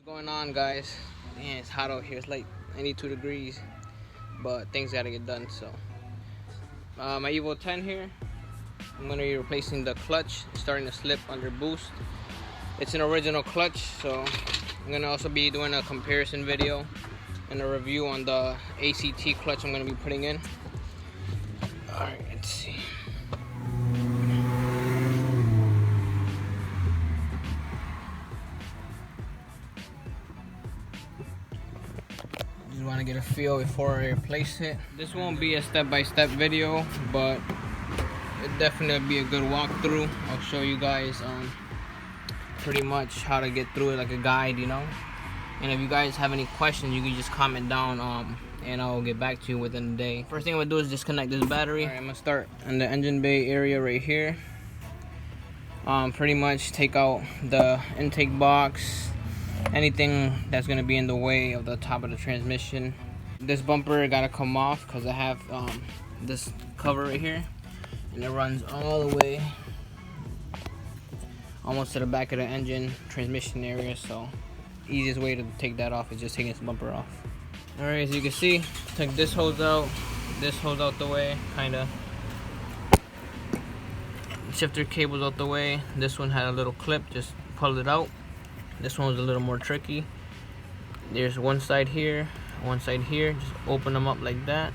What's going on, guys? Man, it's hot out here. It's like 92 degrees, but things gotta get done. So my Evo 10 here, I'm gonna be replacing the clutch. It's starting to slip under boost. It's an original clutch, so I'm gonna also be doing a comparison video and a review on the ACT clutch I'm gonna be putting in. All right, let's see. Just want to get a feel before I replace it. This won't be a step-by-step video, but it'll definitely be a good walkthrough. I'll show you guys pretty much how to get through it, like a guide, you know. And if you guys have any questions, you can just comment down and I'll get back to you within the day. First thing I'm gonna do is disconnect this battery. All right, I'm gonna start in the engine bay area right here. Pretty much take out the intake box, anything that's gonna be in the way of the top of the transmission. This bumper gotta come off because I have this cover right here, and it runs all the way almost to the back of the engine transmission area. So easiest way to take that off is just taking this bumper off. All right, as you can see, took this hose out the way, kinda. Shifter cables out the way. This one had a little clip, just pulled it out. This one was a little more tricky. There's one side here, one side here. Just open them up like that,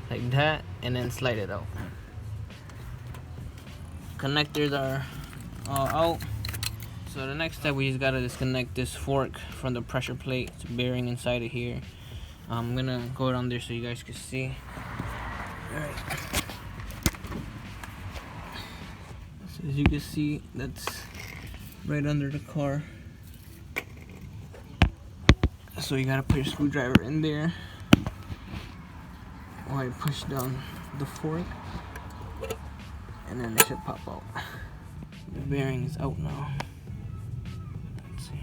like that, and then slide it out. Connectors are all out. So the next step, we just gotta disconnect this fork from the pressure plate. It's bearing inside of here. I'm gonna go down there so you guys can see. All right. So as you can see, that's right under the car. So you gotta put your screwdriver in there while you push down the fork, and then it should pop out. The bearing is out now. Let's see.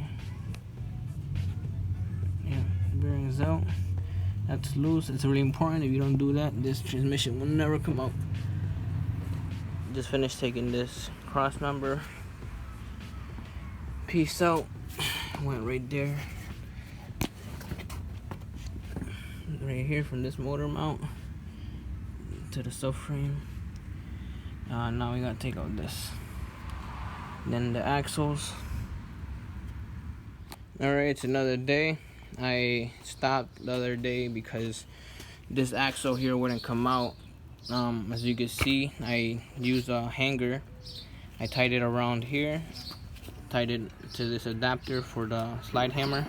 Yeah, the bearing is out. That's loose. It's really important. If you don't do that, this transmission will never come out. Just finished taking this cross member piece out. Went right there, right here, from this motor mount to the subframe. Now we gotta take out this. Then the axles. Alright, it's another day. I stopped the other day because this axle here wouldn't come out. As you can see, I used a hanger. I tied it around here, tied it to this adapter for the slide hammer,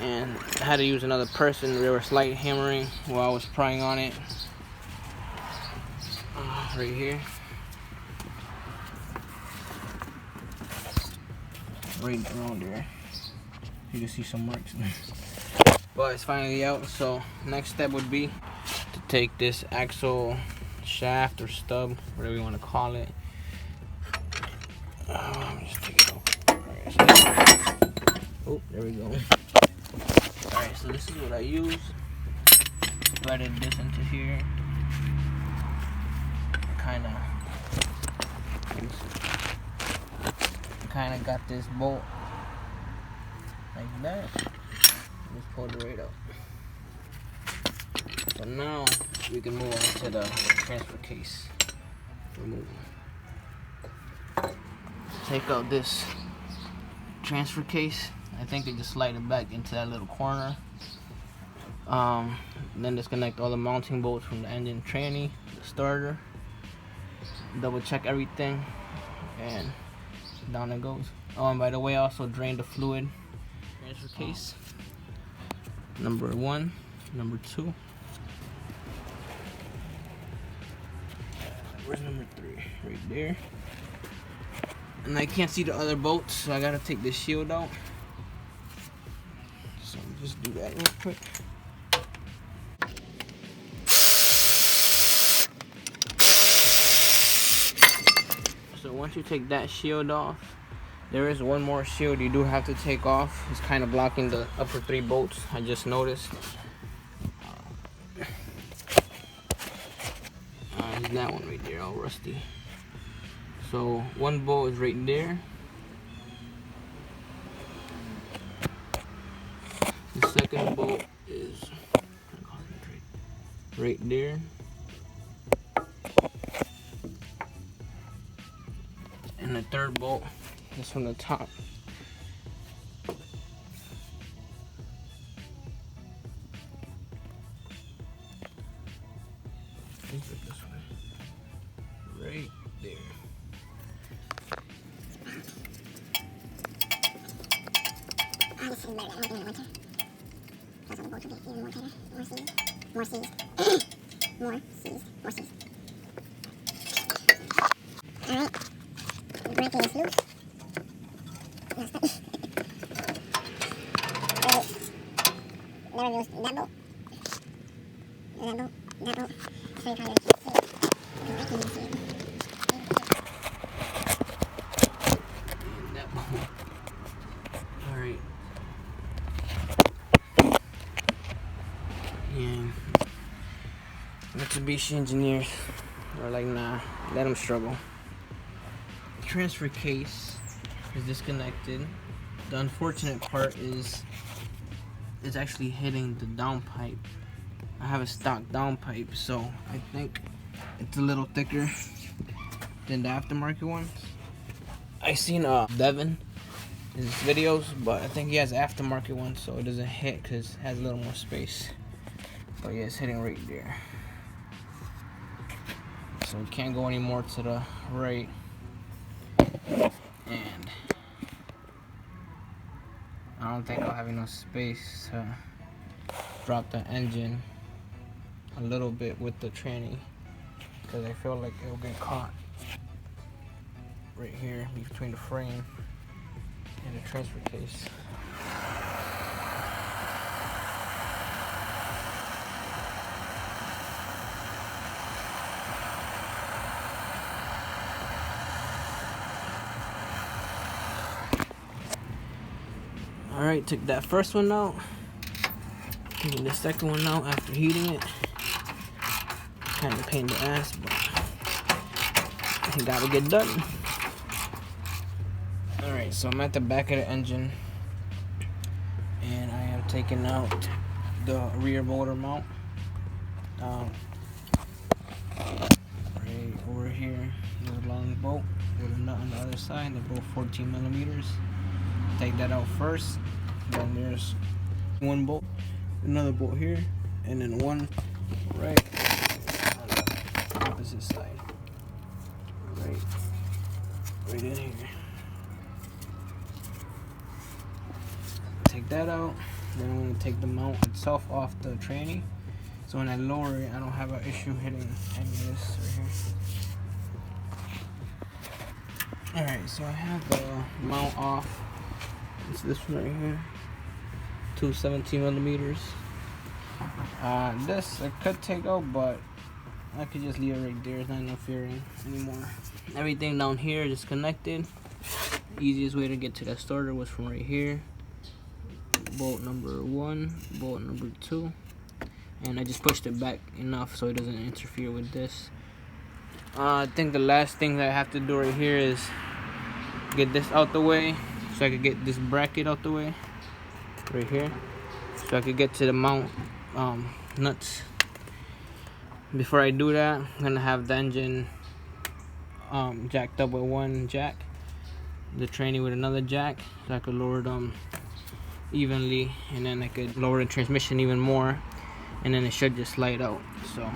and I had to use another person. They were slide hammering while I was prying on it. Right here, right around there, you can see some marks. But it's finally out. So next step would be to take this axle shaft or stub, whatever you want to call it. Let me just take it out. Alright, so oh, there we go. Alright, so this is what I use. Threaded this into here. Kinda got this bolt like that. Just pulled it right out. So now we can move on to the transfer case removal. Take out this transfer case. I think they just slide it back into that little corner. Then disconnect all the mounting bolts from the engine tranny, the starter. Double check everything, and down it goes. Oh, and by the way, I also drained the fluid. Transfer case number 1, number 2. Where's number 3? Right there. And I can't see the other bolts, so I gotta take this shield out. So just do that real quick. So once you take that shield off, there is one more shield you do have to take off. It's kind of blocking the upper 3 bolts, I just noticed. That one right there, all rusty. So one bolt is right there, The second bolt is right there. And the third bolt is from the top. This way. Right there. This is better than anything in the winter. Those other bolts will get even more tighter. More seized. More seized. More seized. More seized. Alright. The bracket is loose. Now stop. There it is. That bolt. That bolt. That bolt. It's very tight. I can't even see it. And that bolt. Alright. And Mitsubishi engineers are like, nah, let them struggle. The transfer case is disconnected. The unfortunate part is it's actually hitting the downpipe. I have a stock downpipe, so I think it's a little thicker than the aftermarket ones. I seen Devin in his videos, but I think he has aftermarket ones, so it doesn't hit because it has a little more space. But yeah, it's hitting right there. So we can't go any more to the right. And I don't think I'll have enough space to drop the engine a little bit with the tranny, because I feel like it'll get caught right here between the frame and the transfer case. Alright, took that first one out. Taking the second one out after heating it. Kind of pain in the ass, but it gotta get done. Alright, so I'm at the back of the engine, and I am taking out the rear motor mount. Right over here, there's a long bolt with a nut on the other side. They're both 14 millimeters. Take that out first. Then there's one bolt, another bolt here, and then one right on the opposite side. Right in here. Take that out. Then I'm gonna take the mount itself off the tranny, so when I lower it, I don't have an issue hitting any of this right here. Alright, so I have the mount off. It's this one right here. Two 17 millimeters. This I could take out, but I could just leave it right there. It's not interfering anymore. Everything down here is connected. Easiest way to get to that starter was from right here. Bolt number 1, bolt number 2, and I just pushed it back enough so it doesn't interfere with this. I think the last thing that I have to do right here is get this out the way, so I could get this bracket out the way right here, so I could get to the mount nuts. Before I do that, I'm gonna have the engine jacked up with one jack, the tranny with another jack, so I could lower them evenly, and then I could lower the transmission even more, and then it should just slide out. So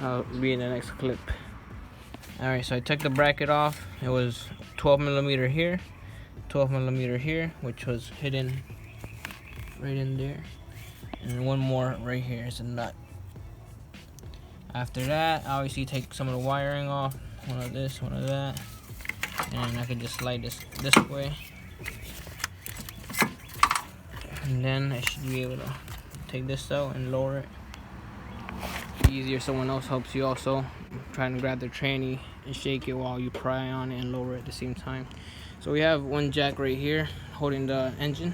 I'll be in the next clip. Alright, so I took the bracket off. It was 12 millimeter here, 12 millimeter here, which was hidden right in there, and one more right here is a nut. After that, I obviously take some of the wiring off, one of this, one of that, and I can just slide this way, and then I should be able to take this out and lower it. Easier, someone else helps you also. Trying to grab the tranny and shake it while you pry on it and lower it at the same time. So we have one jack right here holding the engine.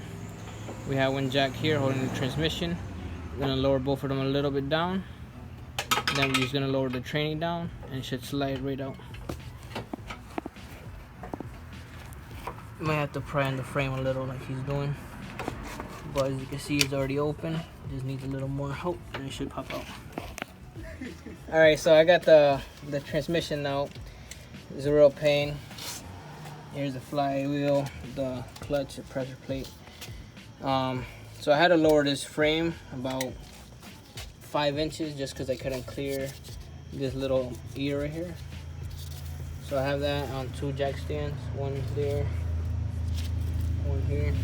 We have one jack here holding the transmission. We're gonna lower both of them a little bit down. Then we're just gonna lower the tranny down, and it should slide right out. You might have to pry on the frame a little like he's doing. but as you can see, it's already open. Just needs a little more help and it should pop out. Alright, so I got the transmission out. It's a real pain. Here's the flywheel, the clutch, the pressure plate. So I had to lower this frame about 5 inches just because I couldn't clear this little ear right here. So I have that on 2 jack stands, one there, one here.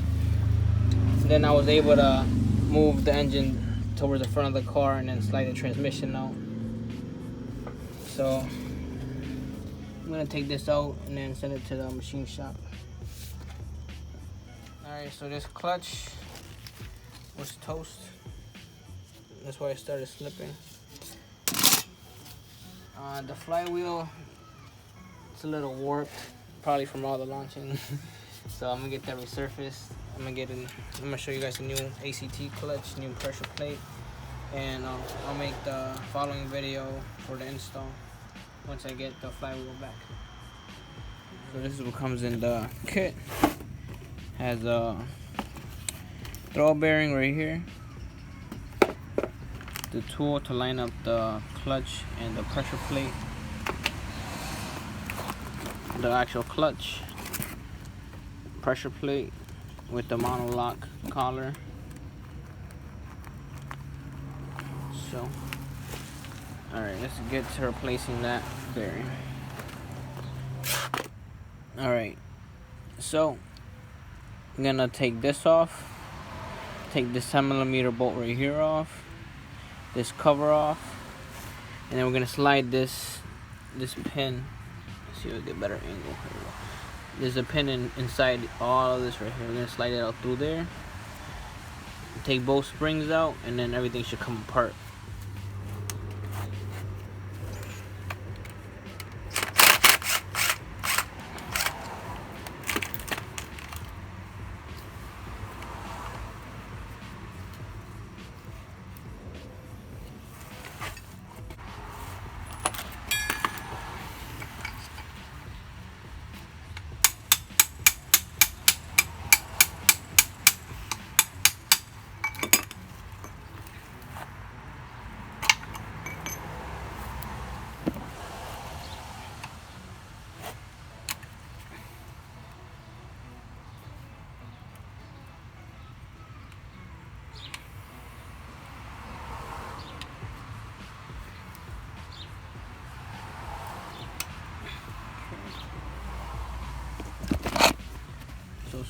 And then I was able to move the engine towards the front of the car and then slide the transmission out. So I'm gonna take this out and then send it to the machine shop. Alright, so this clutch was toast. That's why it started slipping. The flywheel, it's a little warped, probably from all the launching. So I'm gonna get that resurfaced. I'm gonna show you guys a new ACT clutch, new pressure plate, and I'll make the following video for the install once I get the flywheel back. So this is what comes in the kit. Has a throw bearing right here, the tool to line up the clutch and the pressure plate, the actual clutch, pressure plate with the monolock collar. So alright, let's get to replacing that bearing. Alright, so I'm gonna take this off, take this 10mm bolt right here off, this cover off, and then we're gonna slide this pin. Let's see if we get a better angle. Here we go. There's a pin inside all of this right here. We're gonna slide it out through there, take both springs out, and then everything should come apart.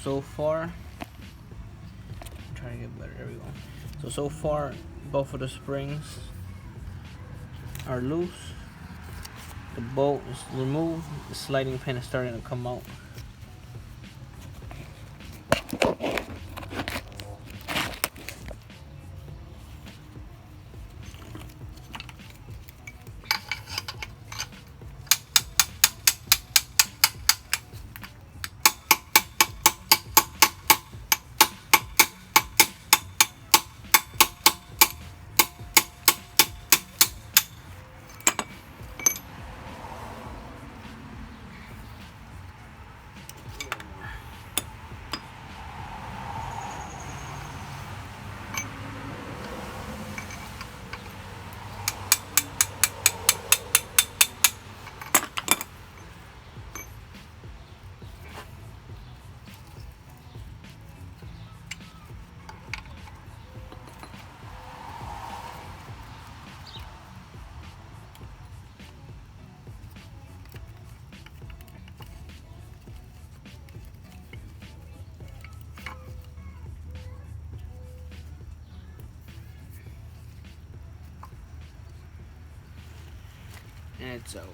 So far, I'm trying to get better. There we go. So far, both of the springs are loose. The bolt is removed. The sliding pin is starting to come out. And it's out.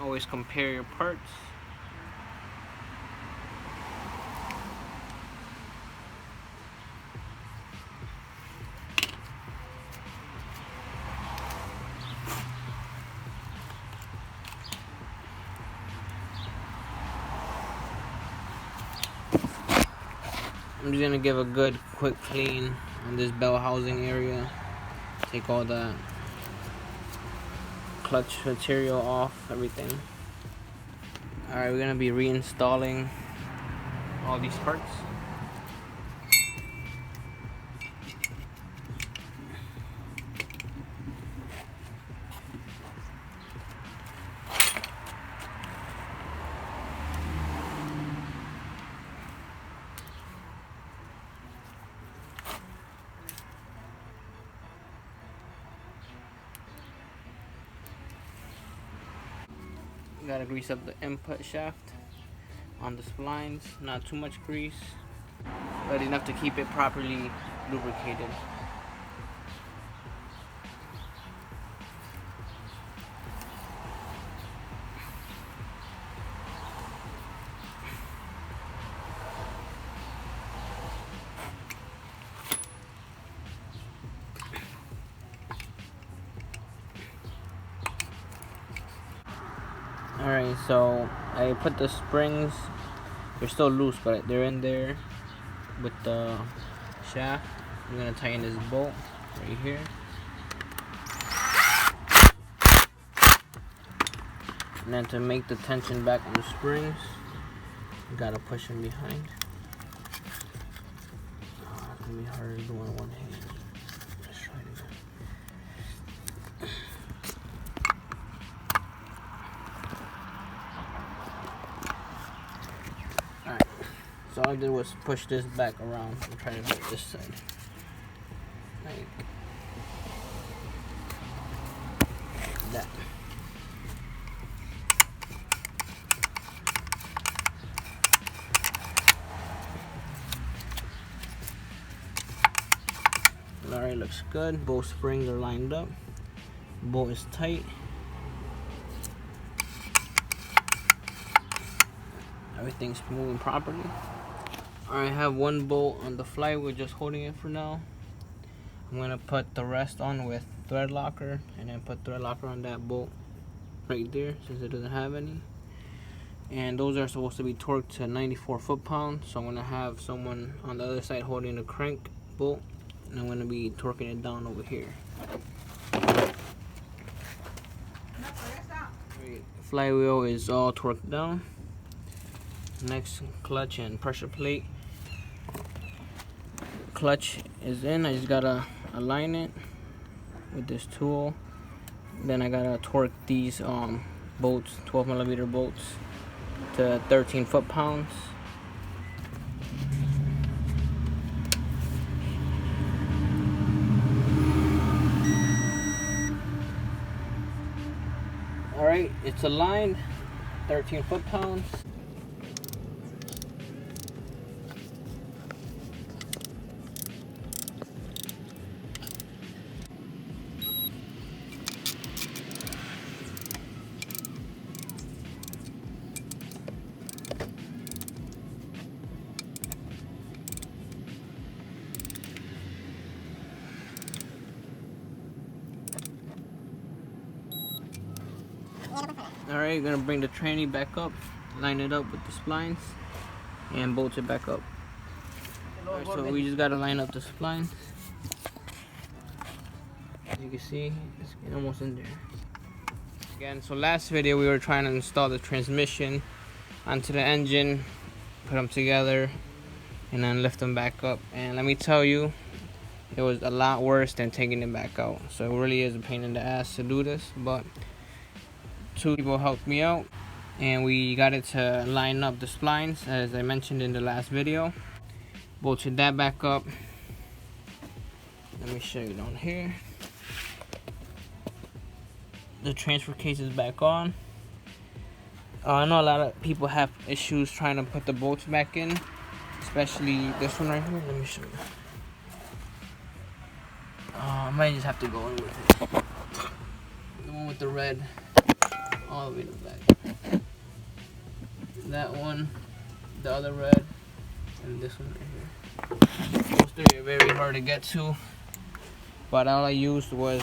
Always compare your parts. I'm just gonna give a good quick clean on this bell housing area. Take all the clutch material off, everything. Alright, we're gonna be reinstalling all these parts. Gotta grease up the input shaft on the splines. Not too much grease, but enough to keep it properly lubricated. Alright, so I put the springs, they're still loose, but they're in there with the shaft. I'm gonna tighten this bolt right here. And then to make the tension back on the springs, you gotta push them behind. Oh, it's gonna be hard to do on one hand. Let's try it again. Alright, so all I did was push this back around and try to hit this side. Like that. Alright, looks good. Both springs are lined up. Bolt is tight. Everything's moving properly. Alright, I have one bolt on the flywheel just holding it for now. I'm gonna put the rest on with thread locker and then put thread locker on that bolt right there since it doesn't have any. And those are supposed to be torqued to 94 foot-pounds, so I'm gonna have someone on the other side holding the crank bolt, and I'm gonna be torquing it down over here. Flywheel is all torqued down. Next, clutch and pressure plate. Clutch is in. I just gotta align it with this tool. Then I gotta torque these bolts, 12mm bolts, to 13 foot-pounds. Alright, it's aligned, 13 foot-pounds. Alright, gonna bring the tranny back up, line it up with the splines, and bolt it back up. Alright, so we just gotta line up the splines. As you can see, it's almost in there. Again, so last video we were trying to install the transmission onto the engine, put them together, and then lift them back up. And let me tell you, it was a lot worse than taking it back out. So it really is a pain in the ass to do this, but two people helped me out and we got it to line up the splines as I mentioned in the last video. Bolted that back up. Let me show you down here. The transfer case is back on. I know a lot of people have issues trying to put the bolts back in, especially this one right here. Let me show you. I might just have to go in with it. The one with the red all the way to the back. That one, the other red, and this one right here. Those three are very hard to get to, but all I used was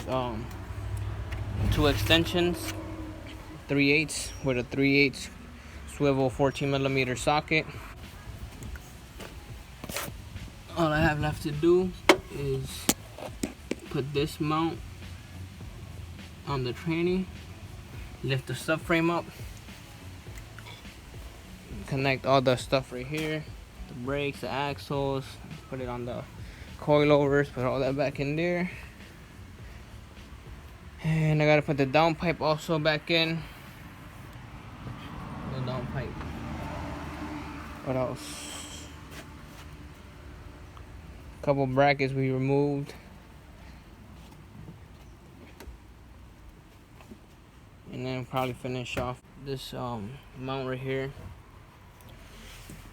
2 extensions, 3/8 with a 3/8 swivel 14mm socket. all I have left to do is put this mount on the tranny, lift the subframe up, connect all the stuff right here, the brakes, the axles, put it on the coilovers, put all that back in there. And I gotta put the downpipe also back in. The downpipe. What else? A couple brackets we removed. And then probably finish off this mount right here.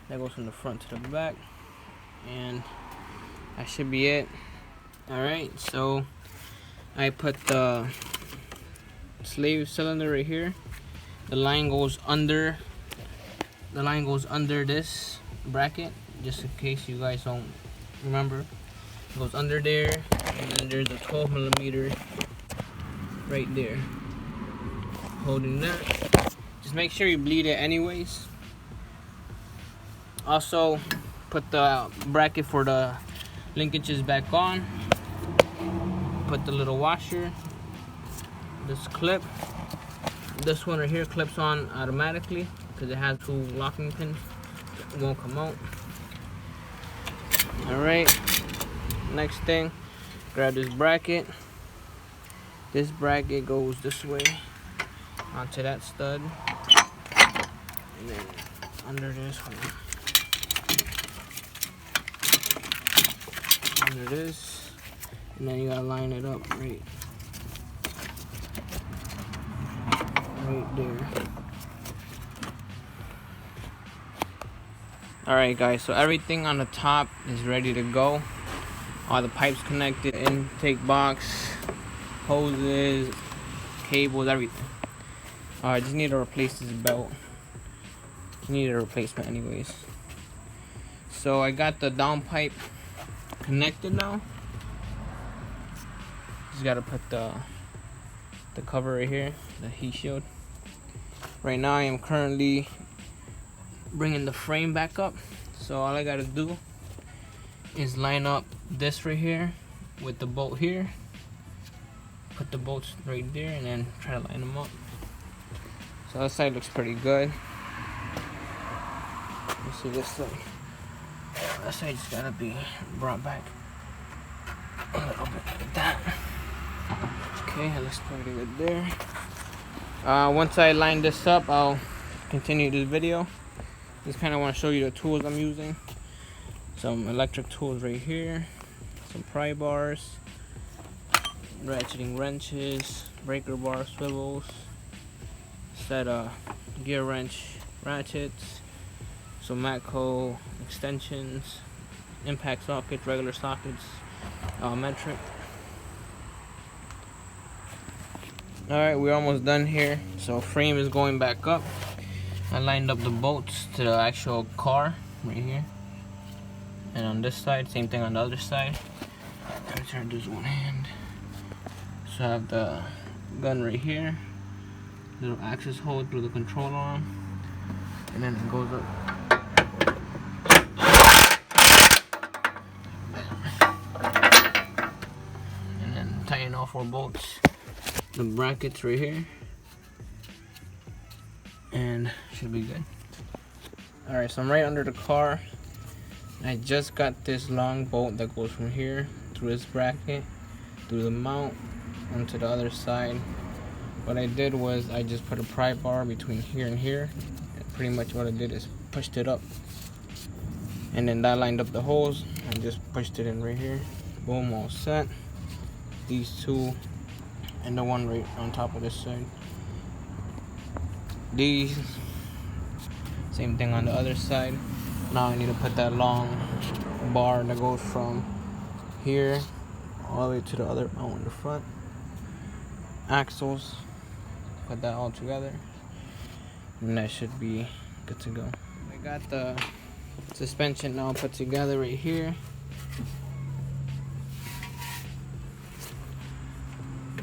That goes from the front to the back. And that should be it. Alright, so I put the slave cylinder right here. The line goes under this bracket, just in case you guys don't remember. It goes under there, and then there's a 12mm right there holding that. Just make sure you bleed it anyways. Also put the bracket for the linkages back on. Put the little washer, this clip, this one right here clips on automatically because it has 2 locking pins. It won't come out. Alright, next thing, grab this bracket. This bracket goes this way onto that stud, and then under this one, under this, and then you gotta line it up right there. Alright guys, so everything on the top is ready to go. All the pipes connected, intake box, hoses, cables, everything. I just need to replace this belt. Need a replacement anyways. So I got the downpipe connected now. Just gotta put the cover right here, the heat shield. Right now I am currently bringing the frame back up. So all I gotta do is line up this right here with the bolt here. Put the bolts right there and then try to line them up. So that side looks pretty good. Let's see this side. That side just gotta be brought back a little bit like that. Okay, that looks pretty good there. Once I line this up, I'll continue this video. Just kind of want to show you the tools I'm using. Some electric tools right here, some pry bars, ratcheting wrenches, breaker bar swivels, set gear wrench ratchets, some Matco extensions, impact sockets, regular sockets, metric. Alright, we're almost done here. So frame is going back up. I lined up the bolts to the actual car right here. And on this side, same thing on the other side. I'm gonna turn this one hand. So I have the gun right here. Little access hole through the control arm. And then it goes up. And then tighten all 4 bolts. The brackets right here, and should be good. Alright, so I'm right under the car. I just got this long bolt that goes from here through this bracket, through the mount, onto the other side. What I did was I just put a pry bar between here and here. And pretty much what I did is pushed it up, and then that lined up the holes. I just pushed it in right here. Boom, all set. These 2. And the one right on top of this side. These, same thing on the other side. Now I need to put that long bar that goes from here all the way to the other mount in the front. Axles, put that all together, and that should be good to go. I got the suspension now put together right here.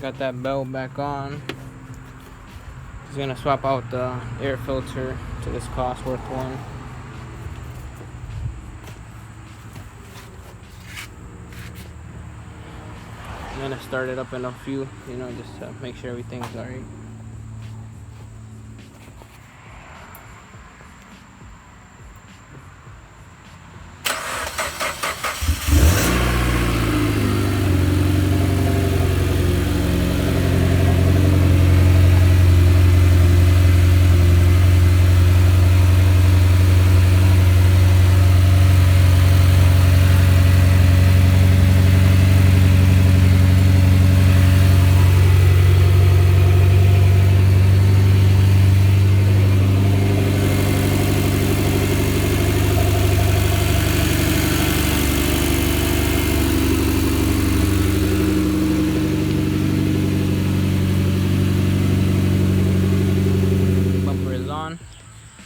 Got that belt back on. Just gonna swap out the air filter to this Cosworth one. I'm gonna start it up in a few, you know, just to make sure everything's alright.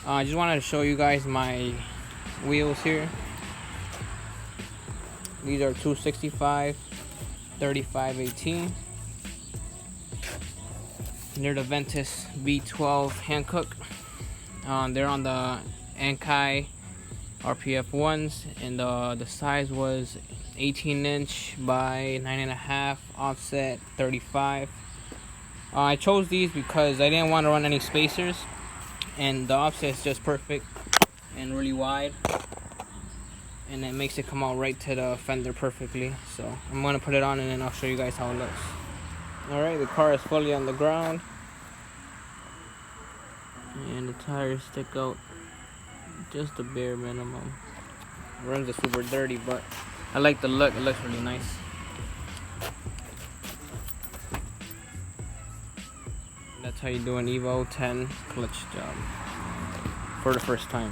I just wanted to show you guys my wheels here. These are 265 3518. They're the Ventus V12 Hankook. They're on the Ankai RPF ones, and the size was 18-inch by 9.5, offset 35. I chose these because I didn't want to run any spacers, and the offset is just perfect and really wide, and it makes it come out right to the fender perfectly. So I'm gonna put it on and then I'll show you guys how it looks. Alright, the car is fully on the ground and the tires stick out just the bare minimum. Rims are super dirty, but I like the look. It looks really nice. That's how you do an Evo 10 clutch job for the first time.